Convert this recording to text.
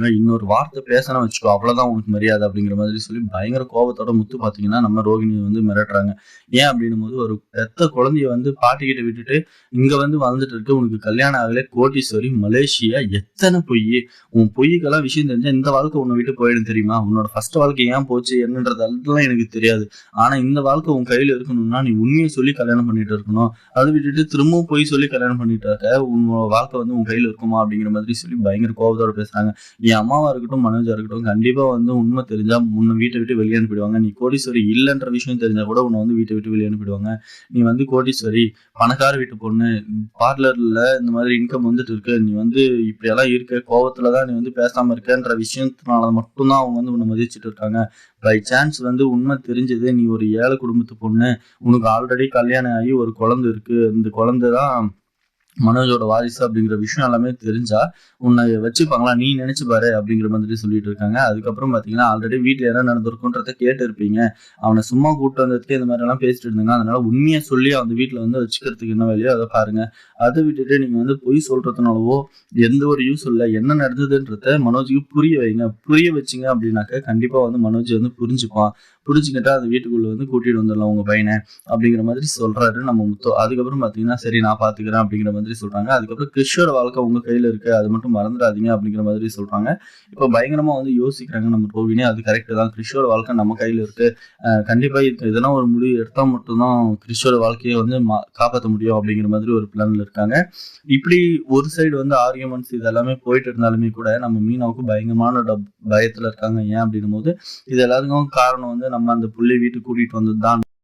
சொல்லுவாங்க. இன்னொரு வார்த்தை பேசுனா வச்சுக்கோ, அவ்வளோதான் உனக்கு மரியாதை அப்படிங்கிற மாதிரி சொல்லி பயங்கர கோபத்தோட முத்து பார்த்தீங்கன்னா, நம்ம ரோகிணிய வந்து மிரட்டுறாங்க. ஏன் அப்படின்னும்போது, ஒரு பெத்த குழந்தைய வந்து பாட்டிக்கிட்ட விட்டுட்டு, இங்க வந்து வாழ்ந்துட்டு இருக்க, உனக்கு கல்யாணம் ஆகல, கோடீஸ்வரி, மலேசியா, எத்தன பொய்யி! உன் பொய்யுக்கெல்லாம் விஷயம் தெரிஞ்சா இந்த வாழ்க்கை உன்னை விட்டு போயிடும் தெரியுமா? உன்னோட ஃபர்ஸ்ட் வாழ்க்கை ஏன் போச்சு என்னன்றது அதெல்லாம் எனக்கு தெரியாது. ஆனா இந்த வாழ்க்கை உன் கையில இருக்கணும்னா, நீ உண்மைய சொல்லி கல்யாணம் பண்ணிட்டு இருக்கணும். அத விட்டுட்டு திரும்பவும் பொய் சொல்லி கல்யாணம் பண்ணிட்டு இருக்க, உன்னோட வாழ்க்கை வந்து உன் கையில இருக்குமா? அப்படிங்கிற மாதிரி சொல்லி பயங்கர கோபத்தோட பேசுறாங்க. என் அம்மாவா இருக்கட்டும், மனோஜா இருக்கட்டும், கண்டிப்பா வந்து உண்மை தெரிஞ்சா உன்னை வீட்டை விட்டு வெளியே அனுப்பிடுவாங்க. நீ கோடீஸ்வரி இல்லன்ற விஷயம் தெரிஞ்சா கூட உன்னை வந்து வீட்டை விட்டு வெளியே அனுப்பிடுவாங்க. நீ வந்து கோடீஸ்வரி, பணக்கார வீட்டு பொண்ணு, பார்லர்ல இந்த மாதிரி இன்கம் வந்துட்டு இருக்கு. நீ வந்து இப்படியெல்லாம் இருக்க, கோவத்துல தான் நீ வந்து பேசாம இருக்கன்ற விஷயத்தினால மட்டும் தான் அவங்க வந்து உன்னை மதிச்சுட்டு இருக்காங்க. பை சான்ஸ் வந்து உண்மை தெரிஞ்சது, நீ ஒரு ஏழை குடும்பத்து பொண்ணு, உனக்கு ஆல்ரெடி கல்யாணம் ஆகி ஒரு குழந்தை இருக்கு. இந்த குழந்தை தான் மனோஜோட வாரிசு அப்படிங்கிற விஷயம் எல்லாமே தெரிஞ்சா, உன்னை வச்சுப்பாங்களா? நீ நினைச்சு பாரு அப்படிங்கிற மாதிரி சொல்லிட்டு இருக்காங்க. அதுக்கப்புறம் பார்த்தீங்கன்னா, ஆல்ரெடி வீட்ல என்ன நடந்திருக்குன்றத கேட்டிருப்பீங்க. அவன சும்மா கூட்டு வந்ததுக்கே இந்த மாரி எல்லாம் பேசிட்டு இருந்தாங்க. அதனால உண்மைய சொல்லி அந்த வீட்ல வந்து வச்சுக்கிறதுக்கு என்ன வழியோ அத பாருங்க. அத விட்டுட்டு நீங்க வந்து பொய் சொல்றதுனாலவோ எந்த ஒரு யூஸ் இல்ல. என்ன நடந்ததுன்றத மனோஜுக்கு புரிய வைங்க. புரிய வச்சீங்க அப்படின்னாக்க, கண்டிப்பா வந்து மனோஜ் வந்து புரிஞ்சுப்பான். புரிஞ்சுக்கிட்டா அந்த வீட்டுக்குள்ள வந்து கூட்டிட்டு வந்துடலாம் உங்க பையன. அப்படிங்கிற மாதிரி சொல்றாரு நம்ம முத்து. அதுக்கப்புறம் பார்த்தீங்கன்னா, சரி நான் பார்த்துக்கிறேன் அப்படிங்கிற மாதிரி சொல்றாங்க. அதுக்கப்புறம் கிறிஷோட வாழ்க்கை உங்க கையில இருக்கு. அது மட்டும் மறந்துடாதீங்க அப்படிங்கிற மாதிரி சொல்றாங்க. இப்போ பயங்கரமா வந்து யோசிக்கிறாங்க நம்ம ரோகிணி. அது கரெக்ட் தான். கிறிஷோட வாழ்க்கை நம்ம கையில இருக்கு. கண்டிப்பா இதுக்கு எதனா ஒரு முடிவு எடுத்தா மட்டும் தான் கிறிஷோட வாழ்க்கைய வந்து காப்பாத்த முடியும் அப்படிங்கிற மாதிரி ஒரு பிளான்ல இருக்காங்க. இப்படி ஒரு சைடு வந்து ஆர்கியூமெண்ட்ஸ் இது எல்லாமே போயிட்டு இருந்தாலுமே கூட, நம்ம மீனாவுக்கு பயங்கரமான பயத்துல இருக்காங்க. ஏன் அப்படின்னும்போது, இது எல்லாத்துக்கும் காரணம் வந்து நம்ம அந்த புள்ளைய வீட்டுக்கு கூட்டிட்டு வந்தது தான்.